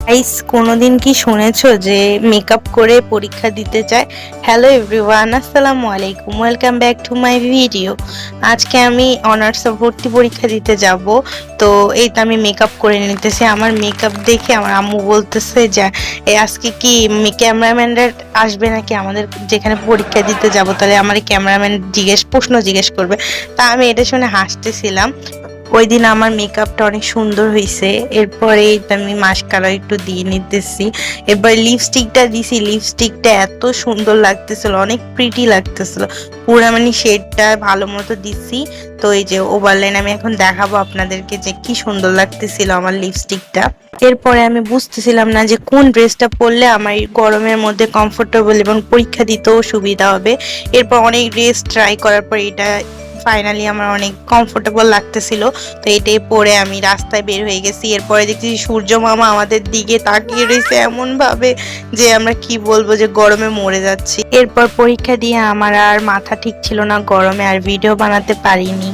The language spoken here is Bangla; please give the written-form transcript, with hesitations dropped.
গাইস, কোনোদিন কি শুনেছো যে মেকআপ করে পরীক্ষা দিতে চায়? হ্যালো এভরিওয়ান, আসসালামু আলাইকুম, welcome back to my video. আজকে আমি অনার্স ভর্তি পরীক্ষা দিতে যাব। তো এই তো আমি মেকআপ করে নিতেছি। আমার মেকআপ দেখে আমার আম্মু বলতেছে যে আজকে কি ক্যামেরাম্যানরা আসবে নাকি আমাদের যেখানে পরীক্ষা দিতে যাব, তাহলে আমার ক্যামেরাম্যান প্রশ্ন জিজ্ঞেস করবে। তা আমি এটা শুনে হাসতেছিলাম। ওই দিন আমার মেকআপটা অনেক সুন্দর হয়েছে। এরপরে আমি মাস্কারা একটু দিয়ে নিতেছি। এবার লিপস্টিকটা দিছি, লিপস্টিকটা এত সুন্দর লাগতেছিল, অনেক প্রিটি লাগতেছিল। পুরা মানে শেডটা ভালো মতো দিছি। তো এই যে ওভারলাইন আমি এখন দেখাবো আপনাদেরকে যে কি সুন্দর লাগতেছিল আমার লিপস্টিকটা। এরপরে আমি বুঝতেছিলাম না যে কোন ড্রেসটা পরলে আমার এই গরমের মধ্যে কমফোর্টেবল এবং পরীক্ষা দিতেও সুবিধা হবে। এরপর অনেক ড্রেস ট্রাই করার পর এটা ফাইনালি আমার অনেক কমফোর্টেবল লাগতেছিল। তো এটাই পরে আমি রাস্তায় বের হয়ে গেছি। এরপরে দেখছি সূর্য মামা আমাদের দিকে তাকিয়ে রয়েছে এমন ভাবে যে আমরা কি বলবো, যে গরমে মরে যাচ্ছি। এরপর পরীক্ষা দিয়ে আমার আর মাথা ঠিক ছিল না গরমে, আর ভিডিও বানাতে পারিনি।